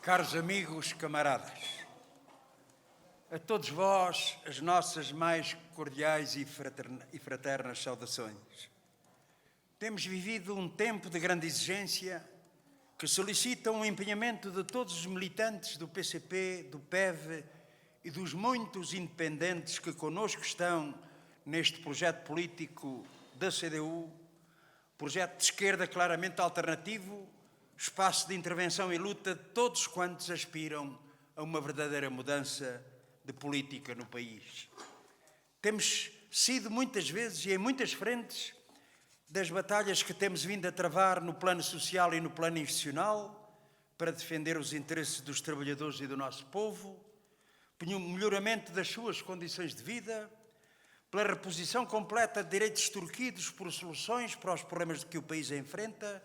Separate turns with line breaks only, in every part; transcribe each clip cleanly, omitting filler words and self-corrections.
Caros amigos, camaradas, a todos vós as nossas mais cordiais e fraternas saudações. Temos vivido um tempo de grande exigência que solicita um empenhamento de todos os militantes do PCP, do PEV e dos muitos independentes que connosco estão neste projeto político da CDU, projeto de esquerda claramente alternativo, espaço de intervenção e luta de todos quantos aspiram a uma verdadeira mudança de política no país. Temos sido muitas vezes e em muitas frentes das batalhas que temos vindo a travar no plano social e no plano institucional para defender os interesses dos trabalhadores e do nosso povo, pelo melhoramento das suas condições de vida, pela reposição completa de direitos extorquidos por soluções para os problemas que o país enfrenta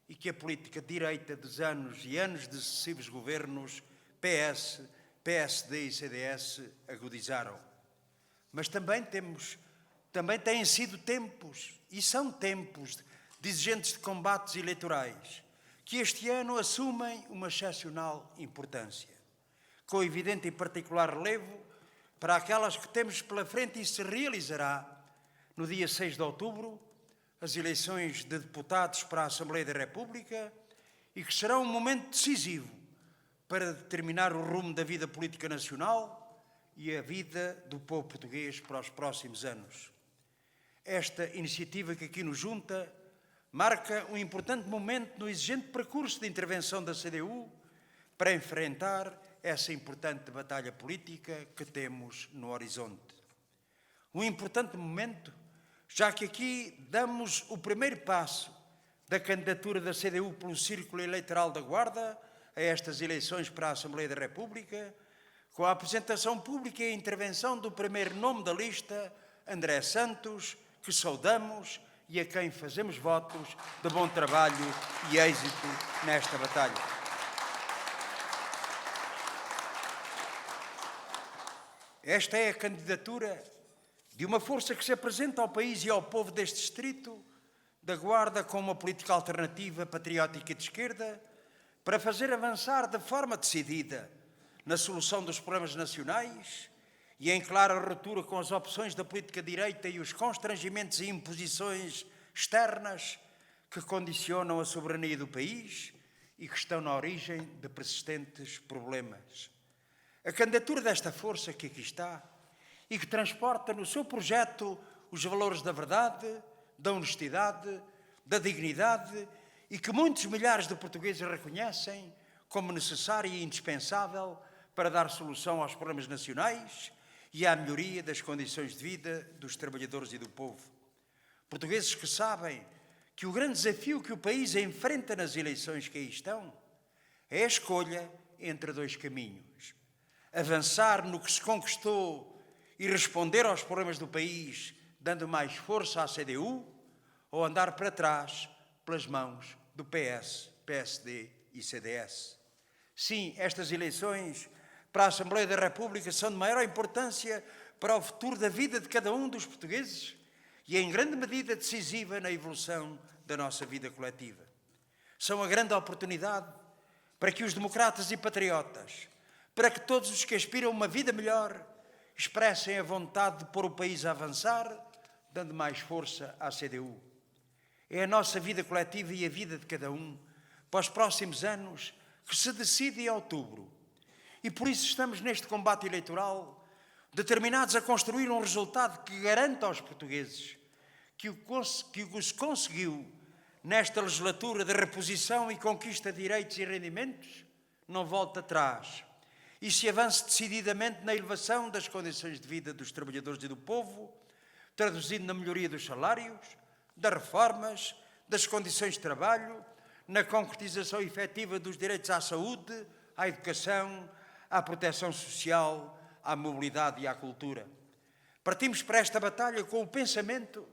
e que a política de direita dos anos e anos de sucessivos governos PS, PSD e CDS agudizaram. Mas também têm sido tempos, e são tempos, de exigentes de combates eleitorais, que este ano assumem uma excepcional importância, com evidente e particular relevo para aquelas que temos pela frente e se realizará no dia 6 de outubro, as eleições de deputados para a Assembleia da República e que serão um momento decisivo para determinar o rumo da vida política nacional e a vida do povo português para os próximos anos. Esta iniciativa que aqui nos junta marca um importante momento no exigente percurso de intervenção da CDU para enfrentar essa importante batalha política que temos no horizonte. Um importante momento, já que aqui damos o primeiro passo da candidatura da CDU pelo Círculo Eleitoral da Guarda a estas eleições para a Assembleia da República, com a apresentação pública e a intervenção do primeiro nome da lista, André Santos, que saudamos e a quem fazemos votos de bom trabalho e êxito nesta batalha. Esta é a candidatura de uma força que se apresenta ao país e ao povo deste distrito da Guarda com uma política alternativa, patriótica e de esquerda, para fazer avançar de forma decidida na solução dos problemas nacionais e em clara ruptura com as opções da política direita e os constrangimentos e imposições externas que condicionam a soberania do país e que estão na origem de persistentes problemas. A candidatura desta força que aqui está e que transporta no seu projeto os valores da verdade, da honestidade, da dignidade e que muitos milhares de portugueses reconhecem como necessária e indispensável para dar solução aos problemas nacionais e à melhoria das condições de vida dos trabalhadores e do povo. Portugueses que sabem que o grande desafio que o país enfrenta nas eleições que aí estão é a escolha entre dois caminhos. Avançar no que se conquistou e responder aos problemas do país dando mais força à CDU ou andar para trás pelas mãos do PS, PSD e CDS. Sim, estas eleições para a Assembleia da República são de maior importância para o futuro da vida de cada um dos portugueses e em grande medida decisiva na evolução da nossa vida coletiva. São a grande oportunidade para que os democratas e patriotas, para que todos os que aspiram a uma vida melhor expressem a vontade de pôr o país a avançar, dando mais força à CDU. É a nossa vida coletiva e a vida de cada um para os próximos anos que se decide em outubro. E por isso estamos neste combate eleitoral determinados a construir um resultado que garanta aos portugueses que o que se conseguiu nesta legislatura de reposição e conquista de direitos e rendimentos não volta atrás e se avance decididamente na elevação das condições de vida dos trabalhadores e do povo, traduzindo na melhoria dos salários, das reformas, das condições de trabalho, na concretização efetiva dos direitos à saúde, à educação, à proteção social, à mobilidade e à cultura. Partimos para esta batalha com o pensamento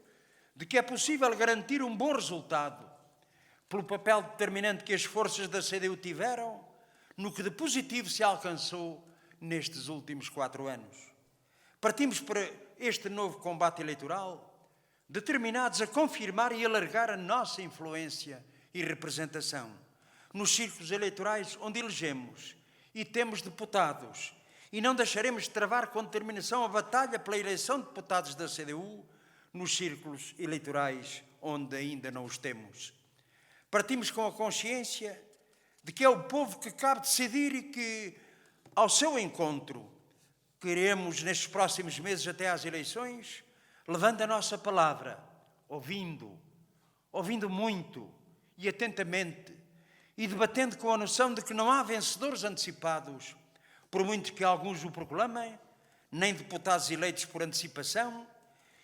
de que é possível garantir um bom resultado pelo papel determinante que as forças da CDU tiveram no que de positivo se alcançou nestes últimos 4 anos. Partimos para este novo combate eleitoral determinados a confirmar e alargar a nossa influência e representação, nos círculos eleitorais onde elegemos e temos deputados, e não deixaremos de travar com determinação a batalha pela eleição de deputados da CDU nos círculos eleitorais onde ainda não os temos. Partimos com a consciência de que é o povo que cabe decidir e que, ao seu encontro, queremos, nestes próximos meses até às eleições, levando a nossa palavra, ouvindo muito e atentamente, e debatendo com a noção de que não há vencedores antecipados, por muito que alguns o proclamem, nem deputados eleitos por antecipação,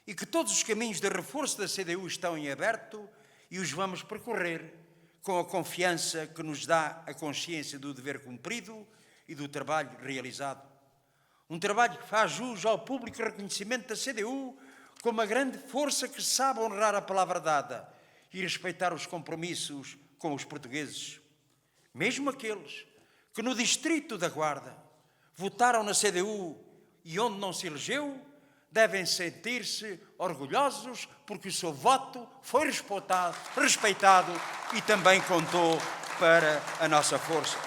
e que todos os caminhos de reforço da CDU estão em aberto e os vamos percorrer com a confiança que nos dá a consciência do dever cumprido e do trabalho realizado. Um trabalho que faz jus ao público reconhecimento da CDU como uma grande força que sabe honrar a palavra dada e respeitar os compromissos com os portugueses. Mesmo aqueles que no distrito da Guarda votaram na CDU e onde não se elegeu, devem sentir-se orgulhosos porque o seu voto foi respeitado e também contou para a nossa força.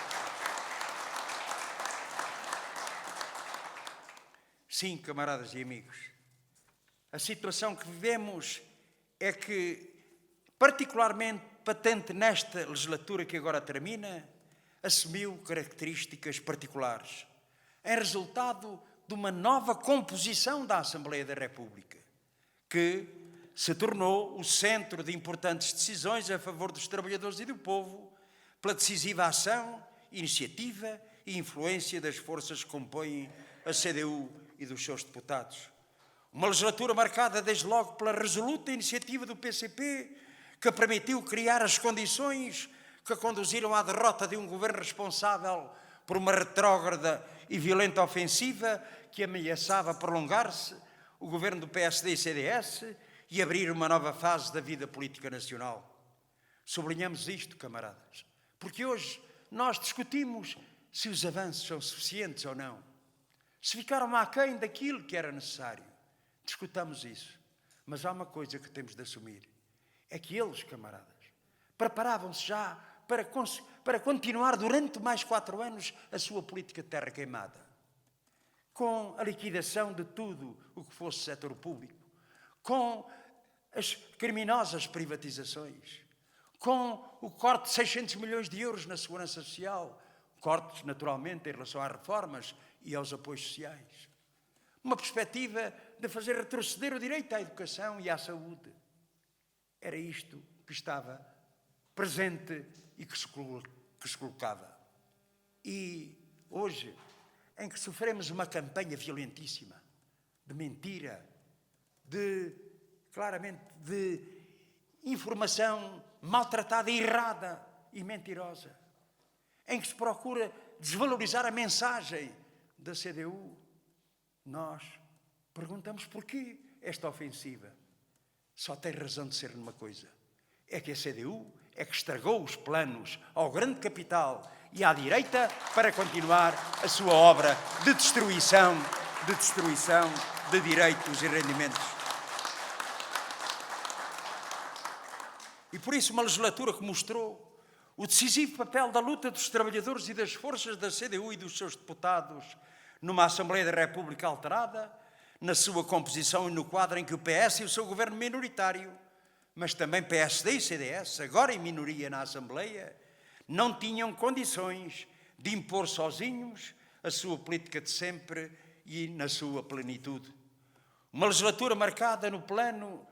Sim, camaradas e amigos, a situação que vivemos é que, particularmente patente nesta legislatura que agora termina, assumiu características particulares, em resultado de uma nova composição da Assembleia da República, que se tornou o centro de importantes decisões a favor dos trabalhadores e do povo, pela decisiva ação, iniciativa e influência das forças que compõem a CDU e dos seus deputados. Uma legislatura marcada desde logo pela resoluta iniciativa do PCP, que permitiu criar as condições que conduziram à derrota de um governo responsável por uma retrógrada e violenta ofensiva que ameaçava prolongar-se, o governo do PSD e CDS, e abrir uma nova fase da vida política nacional. Sublinhamos isto, camaradas, porque hoje nós discutimos se os avanços são suficientes ou não, se ficaram aquém daquilo que era necessário. Discutamos isso, mas há uma coisa que temos de assumir, é que eles, camaradas, preparavam-se já para continuar durante mais 4 anos a sua política de terra queimada, com a liquidação de tudo o que fosse setor público, com as criminosas privatizações, com o corte de 600 milhões de euros na segurança social, cortes naturalmente em relação às reformas e aos apoios sociais. Uma perspectiva de fazer retroceder o direito à educação e à saúde. Era isto que estava presente e que se colocava. E hoje, em que sofremos uma campanha violentíssima, de mentira, claramente de informação maltratada, errada e mentirosa, em que se procura desvalorizar a mensagem da CDU, nós perguntamos porquê esta ofensiva. Só tem razão de ser numa coisa, é que a CDU é que estragou os planos ao grande capital e à direita para continuar a sua obra de destruição de direitos e rendimentos. E por isso uma legislatura que mostrou o decisivo papel da luta dos trabalhadores e das forças da CDU e dos seus deputados numa Assembleia da República alterada, na sua composição e no quadro em que o PS e o seu governo minoritário, mas também PSD e CDS, agora em minoria na Assembleia, não tinham condições de impor sozinhos a sua política de sempre e na sua plenitude. Uma legislatura marcada no plano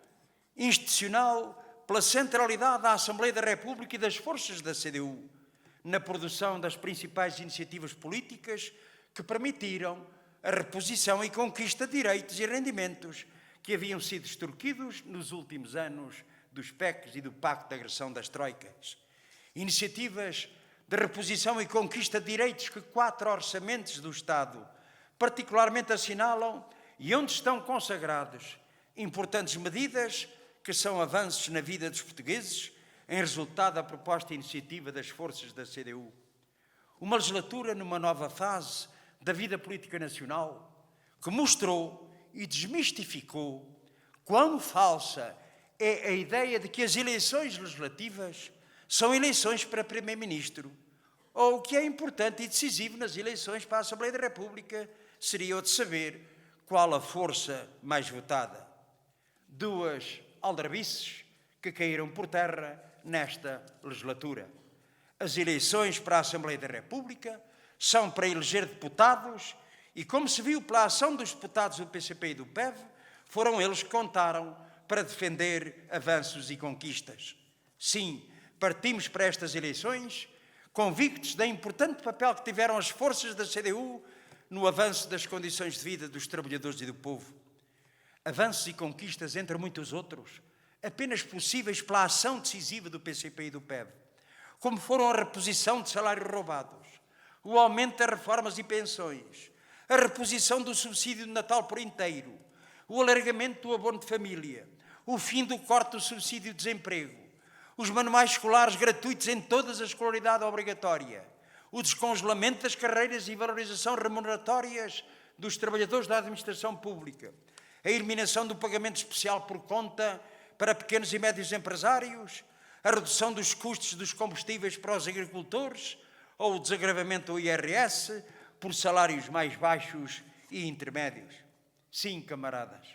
institucional pela centralidade da Assembleia da República e das forças da CDU na produção das principais iniciativas políticas que permitiram a reposição e conquista de direitos e rendimentos que haviam sido extorquidos nos últimos anos dos PECs e do Pacto de Agressão das Troicas. Iniciativas de reposição e conquista de direitos que 4 orçamentos do Estado particularmente assinalam e onde estão consagradas importantes medidas que são avanços na vida dos portugueses em resultado da proposta e iniciativa das forças da CDU. Uma legislatura numa nova fase da vida política nacional que mostrou e desmistificou quão falsa é a ideia de que as eleições legislativas são eleições para Primeiro-Ministro, ou o que é importante e decisivo nas eleições para a Assembleia da República seria o de saber qual a força mais votada. Duas aldrabices que caíram por terra nesta legislatura. As eleições para a Assembleia da República são para eleger deputados e, como se viu pela ação dos deputados do PCP e do PEV, foram eles que contaram para defender avanços e conquistas. Sim, partimos para estas eleições convictos do importante papel que tiveram as forças da CDU no avanço das condições de vida dos trabalhadores e do povo. Avanços e conquistas, entre muitos outros, apenas possíveis pela ação decisiva do PCP e do PEV, como foram a reposição de salários roubados, o aumento das reformas e pensões, a reposição do subsídio de Natal por inteiro, o alargamento do abono de família, o fim do corte do subsídio de desemprego, os manuais escolares gratuitos em toda a escolaridade obrigatória, o descongelamento das carreiras e valorização remuneratórias dos trabalhadores da administração pública, a eliminação do pagamento especial por conta para pequenos e médios empresários, a redução dos custos dos combustíveis para os agricultores ou o desagravamento do IRS por salários mais baixos e intermédios. Sim, camaradas,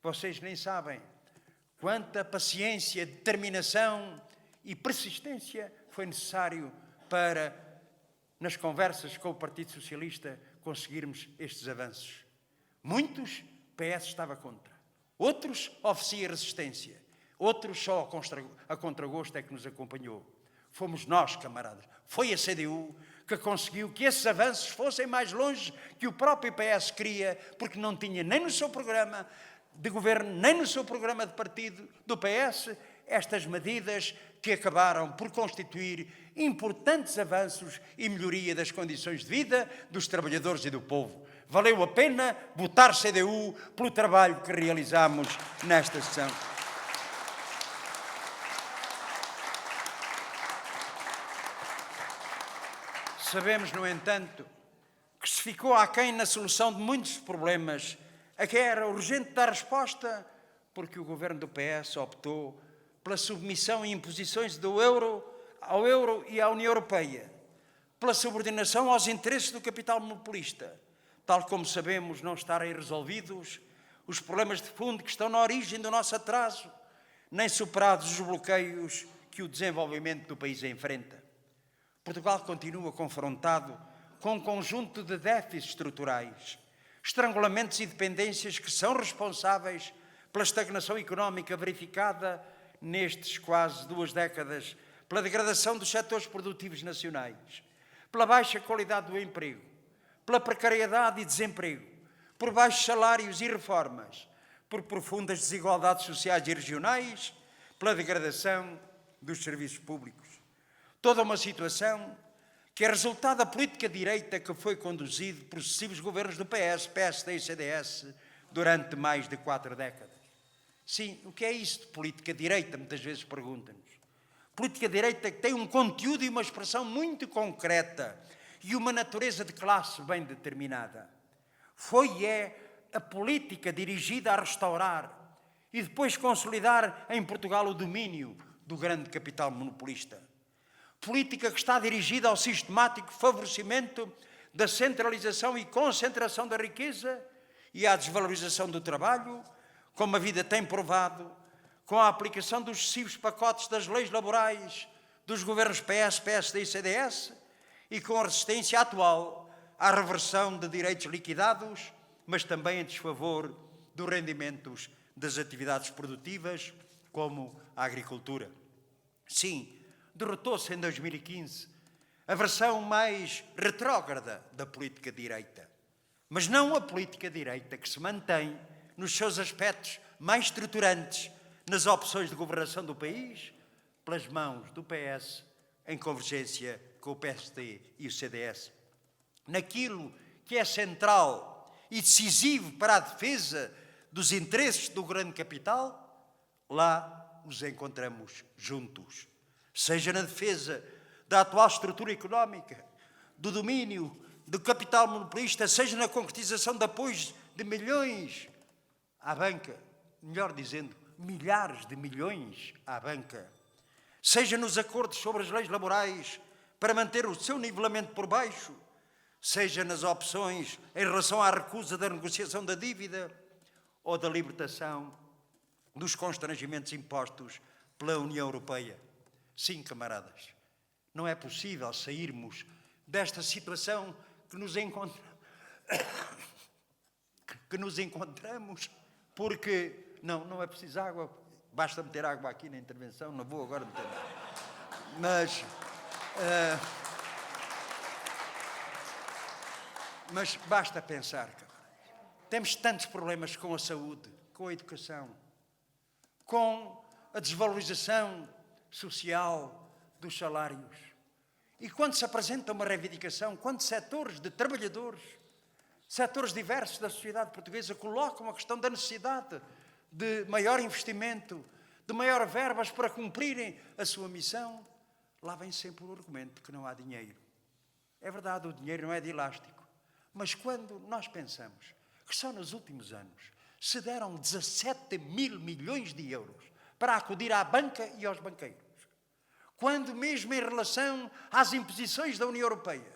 vocês nem sabem quanta paciência, determinação e persistência foi necessário para, nas conversas com o Partido Socialista, conseguirmos estes avanços. Muitos, o PS estava contra. Outros, oferecia resistência. Outros, só a contragosto é que nos acompanhou. Fomos nós, camaradas. Foi a CDU que conseguiu que esses avanços fossem mais longe que o próprio PS queria, porque não tinha nem no seu programa de governo, nem no seu programa de partido do PS, estas medidas que acabaram por constituir importantes avanços e melhoria das condições de vida dos trabalhadores e do povo. Valeu a pena votar CDU pelo trabalho que realizamos nesta sessão. Sabemos, no entanto, que se ficou aquém na solução de muitos problemas a que era urgente dar resposta, porque o governo do PS optou pela submissão e imposições ao euro e à União Europeia, pela subordinação aos interesses do capital monopolista, tal como sabemos não estarem resolvidos os problemas de fundo que estão na origem do nosso atraso, nem superados os bloqueios que o desenvolvimento do país enfrenta. Portugal continua confrontado com um conjunto de déficits estruturais, estrangulamentos e dependências que são responsáveis pela estagnação económica verificada nestes quase 2 décadas, pela degradação dos setores produtivos nacionais, pela baixa qualidade do emprego, pela precariedade e desemprego, por baixos salários e reformas, por profundas desigualdades sociais e regionais, pela degradação dos serviços públicos. Toda uma situação que é resultado da política direita que foi conduzida por sucessivos governos do PS, PSD e CDS durante mais de 4 décadas. Sim, o que é isso de política direita? Muitas vezes perguntam-nos. Política direita que tem um conteúdo e uma expressão muito concreta e uma natureza de classe bem determinada. Foi e é a política dirigida a restaurar e depois consolidar em Portugal o domínio do grande capital monopolista. Política que está dirigida ao sistemático favorecimento da centralização e concentração da riqueza e à desvalorização do trabalho, como a vida tem provado, com a aplicação dos excessivos pacotes das leis laborais dos governos PS, PSD e CDS e com a resistência atual à reversão de direitos liquidados, mas também em desfavor dos rendimentos das atividades produtivas, como a agricultura. Sim, derrotou-se em 2015 a versão mais retrógrada da política direita, mas não a política direita que se mantém nos seus aspectos mais estruturantes nas opções de governação do país, pelas mãos do PS, em convergência com o PSD e o CDS. Naquilo que é central e decisivo para a defesa dos interesses do grande capital, lá os encontramos juntos. Seja na defesa da atual estrutura económica, do domínio do capital monopolista, seja na concretização de apoios de milhões à banca, melhor dizendo, milhares de milhões à banca, seja nos acordos sobre as leis laborais para manter o seu nivelamento por baixo, seja nas opções em relação à recusa da negociação da dívida ou da libertação dos constrangimentos impostos pela União Europeia. Sim, camaradas, não é possível sairmos desta situação que nos encontramos, porque não é preciso água, basta meter água aqui na intervenção, não vou agora meter nada. Mas basta pensar, temos tantos problemas com a saúde, com a educação, com a desvalorização social dos salários. E quando se apresenta uma reivindicação, quando setores de trabalhadores, setores diversos da sociedade portuguesa colocam a questão da necessidade de maior investimento, de maior verbas para cumprirem a sua missão, lá vem sempre o argumento que não há dinheiro. É verdade, o dinheiro não é de elástico. Mas quando nós pensamos que só nos últimos anos se deram 17 mil milhões de euros para acudir à banca e aos banqueiros, quando mesmo em relação às imposições da União Europeia,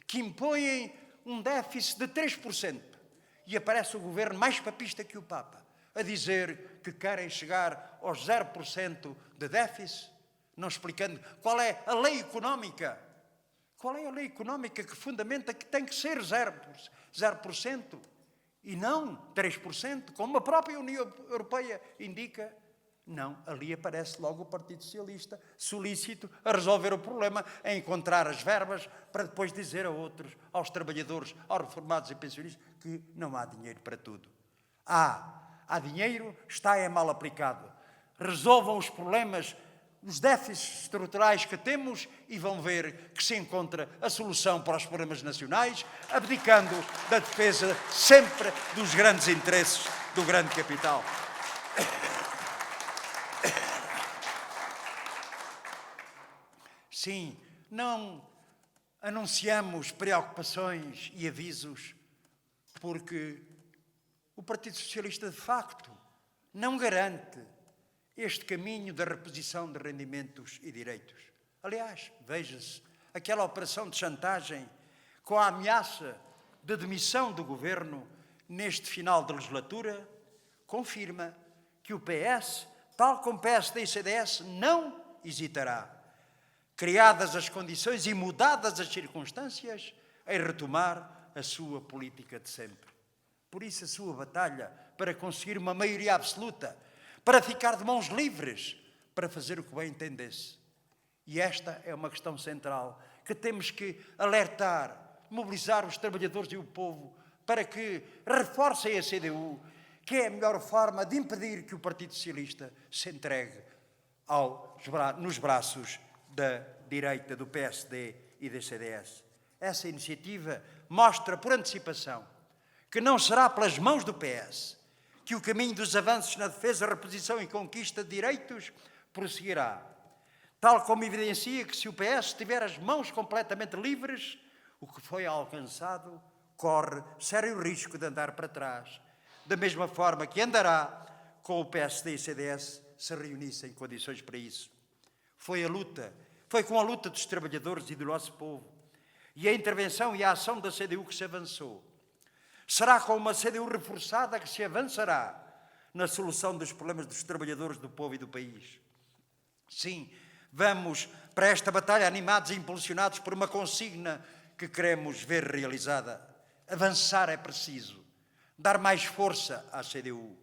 que impõem um déficit de 3%, e aparece o governo mais papista que o Papa, a dizer que querem chegar aos 0% de déficit, não explicando qual é a lei económica. Qual é a lei económica que fundamenta que tem que ser 0% e não 3%, como a própria União Europeia indica? Não, ali aparece logo o Partido Socialista, solícito a resolver o problema, a encontrar as verbas para depois dizer a outros, aos trabalhadores, aos reformados e pensionistas, que não há dinheiro para tudo. Há dinheiro, está mal aplicado. Resolvam os problemas, os déficits estruturais que temos e vão ver que se encontra a solução para os problemas nacionais, abdicando da defesa sempre dos grandes interesses do grande capital. Sim, não anunciamos preocupações e avisos porque o Partido Socialista, de facto, não garante este caminho da reposição de rendimentos e direitos. Aliás, veja-se, aquela operação de chantagem com a ameaça de demissão do governo neste final de legislatura confirma que o PS, tal como PSD e CDS, não hesitará, criadas as condições e mudadas as circunstâncias, em retomar a sua política de sempre. Por isso a sua batalha para conseguir uma maioria absoluta, para ficar de mãos livres, para fazer o que bem entendesse. E esta é uma questão central que temos que alertar, mobilizar os trabalhadores e o povo para que reforcem a CDU, que é a melhor forma de impedir que o Partido Socialista se entregue nos braços da direita, do PSD e da CDS. Essa iniciativa mostra por antecipação que não será pelas mãos do PS que o caminho dos avanços na defesa, reposição e conquista de direitos prosseguirá. Tal como evidencia que se o PS tiver as mãos completamente livres, o que foi alcançado corre sério risco de andar para trás, da mesma forma que andará com o PSD e CDS se reunissem em condições para isso. Foi com a luta dos trabalhadores e do nosso povo, e a intervenção e a ação da CDU que se avançou. Será com uma CDU reforçada que se avançará na solução dos problemas dos trabalhadores, do povo e do país. Sim, vamos para esta batalha animados e impulsionados por uma consigna que queremos ver realizada. Avançar é preciso, dar mais força à CDU.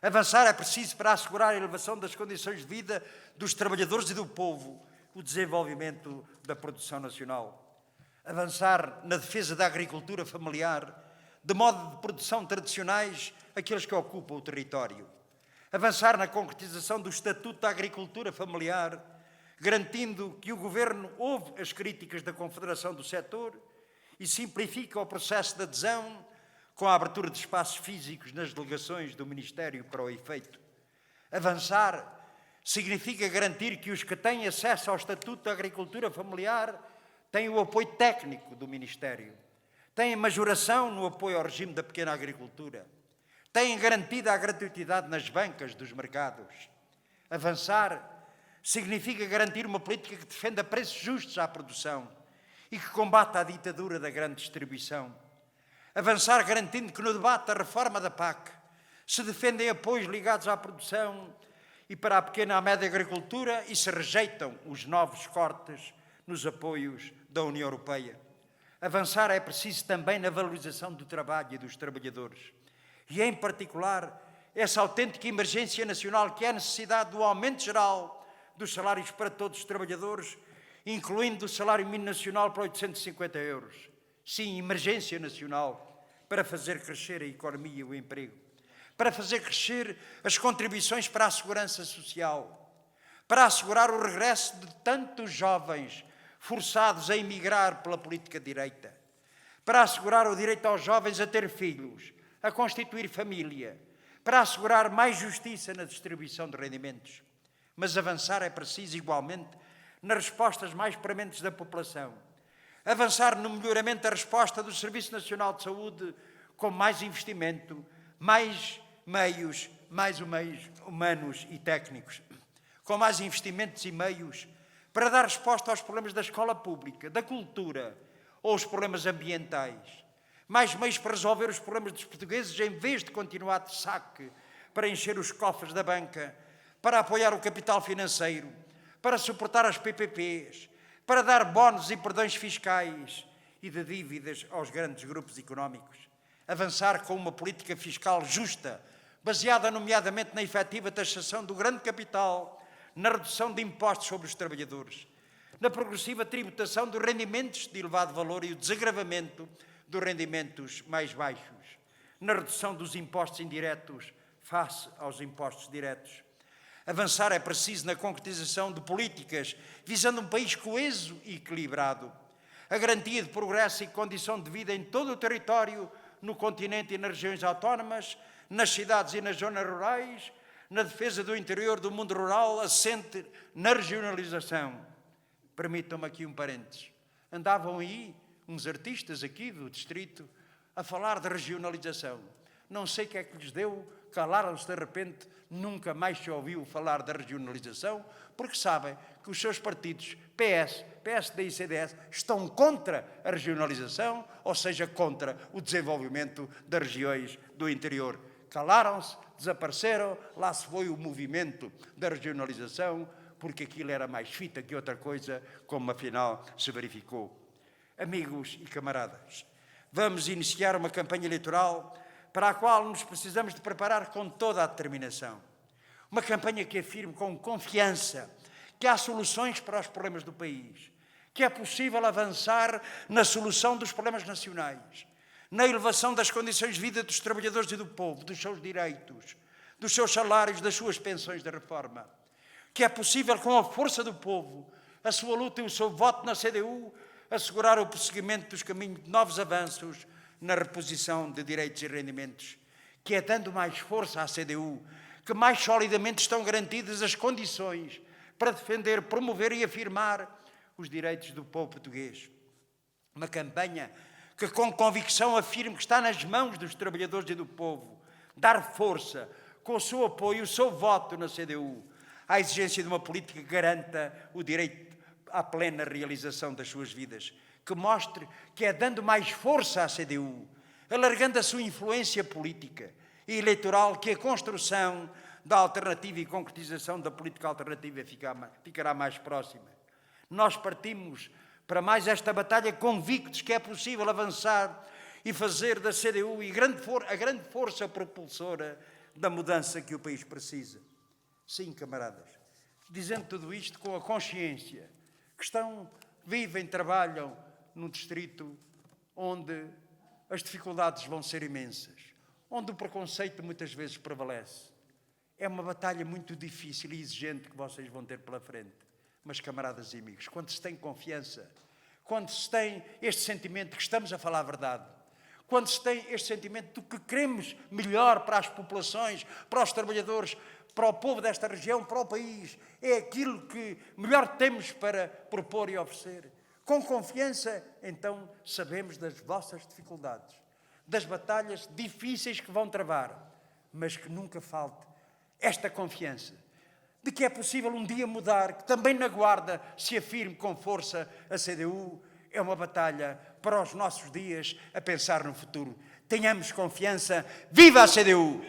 Avançar é preciso para assegurar a elevação das condições de vida dos trabalhadores e do povo, o desenvolvimento da produção nacional. Avançar na defesa da agricultura familiar, de modo de produção tradicionais, aqueles que ocupam o território. Avançar na concretização do Estatuto da Agricultura Familiar, garantindo que o Governo ouve as críticas da Confederação do Setor e simplifica o processo de adesão com a abertura de espaços físicos nas delegações do Ministério para o efeito. Avançar significa garantir que os que têm acesso ao Estatuto da Agricultura Familiar têm o apoio técnico do Ministério, têm majoração no apoio ao regime da pequena agricultura, têm garantida a gratuitidade nas bancas dos mercados. Avançar significa garantir uma política que defenda preços justos à produção e que combata a ditadura da grande distribuição. Avançar garantindo que no debate da reforma da PAC se defendem apoios ligados à produção e para a pequena e média agricultura e se rejeitam os novos cortes nos apoios da União Europeia. Avançar é preciso também na valorização do trabalho e dos trabalhadores. E, em particular, essa autêntica emergência nacional que é a necessidade do aumento geral dos salários para todos os trabalhadores, incluindo o salário mínimo nacional para 850 euros. Sim, emergência nacional para fazer crescer a economia e o emprego, para fazer crescer as contribuições para a segurança social, para assegurar o regresso de tantos jovens forçados a emigrar pela política de direita, para assegurar o direito aos jovens a ter filhos, a constituir família, para assegurar mais justiça na distribuição de rendimentos. Mas avançar é preciso, igualmente, nas respostas mais prementes da população. Avançar no melhoramento da resposta do Serviço Nacional de Saúde com mais investimento, mais meios humanos e técnicos, com mais investimentos e meios para dar resposta aos problemas da escola pública, da cultura ou os problemas ambientais. Mais meios para resolver os problemas dos portugueses em vez de continuar de saque para encher os cofres da banca, para apoiar o capital financeiro, para suportar as PPPs, para dar bónus e perdões fiscais e de dívidas aos grandes grupos económicos. Avançar com uma política fiscal justa, baseada nomeadamente na efetiva taxação do grande capital, na redução de impostos sobre os trabalhadores, na progressiva tributação dos rendimentos de elevado valor e o desagravamento dos rendimentos mais baixos, na redução dos impostos indiretos face aos impostos diretos. Avançar é preciso na concretização de políticas visando um país coeso e equilibrado, a garantia de progresso e condição de vida em todo o território, no continente e nas regiões autónomas, nas cidades e nas zonas rurais, na defesa do interior do mundo rural, assente na regionalização. Permitam-me aqui um parênteses. Andavam aí uns artistas aqui do distrito a falar de regionalização. Não sei o que é que lhes deu, calaram-se de repente, nunca mais se ouviu falar da regionalização, porque sabem que os seus partidos, PS, PSD e CDS, estão contra a regionalização, ou seja, contra o desenvolvimento das regiões do interior. Calaram-se, desapareceram, lá se foi o movimento da regionalização, porque aquilo era mais fita que outra coisa, como afinal se verificou. Amigos e camaradas, vamos iniciar uma campanha eleitoral para a qual nos precisamos de preparar com toda a determinação. Uma campanha que afirme com confiança que há soluções para os problemas do país, que é possível avançar na solução dos problemas nacionais, na elevação das condições de vida dos trabalhadores e do povo, dos seus direitos, dos seus salários, das suas pensões de reforma, que é possível, com a força do povo, a sua luta e o seu voto na CDU, assegurar o prosseguimento dos caminhos de novos avanços na reposição de direitos e rendimentos, que é dando mais força à CDU, que mais solidamente estão garantidas as condições para defender, promover e afirmar os direitos do povo português. Uma campanha que com convicção afirme que está nas mãos dos trabalhadores e do povo dar força, com o seu apoio, o seu voto na CDU, à exigência de uma política que garanta o direito à plena realização das suas vidas, que mostre que é dando mais força à CDU, alargando a sua influência política e eleitoral, que a construção da alternativa e concretização da política alternativa ficará mais próxima. Nós partimos para mais esta batalha convictos que é possível avançar e fazer da CDU a grande força propulsora da mudança que o país precisa. Sim, camaradas, dizendo tudo isto com a consciência que vivem, trabalham num distrito onde as dificuldades vão ser imensas, onde o preconceito muitas vezes prevalece. É uma batalha muito difícil e exigente que vocês vão ter pela frente. Mas, camaradas e amigos, quando se tem confiança, quando se tem este sentimento de que estamos a falar a verdade, quando se tem este sentimento de que queremos melhor para as populações, para os trabalhadores, para o povo desta região, para o país, é aquilo que melhor temos para propor e oferecer. Com confiança, então, sabemos das vossas dificuldades, das batalhas difíceis que vão travar, mas que nunca falte esta confiança de que é possível um dia mudar, que também na Guarda se afirme com força a CDU. É uma batalha para os nossos dias, a pensar no futuro. Tenhamos confiança. Viva a CDU!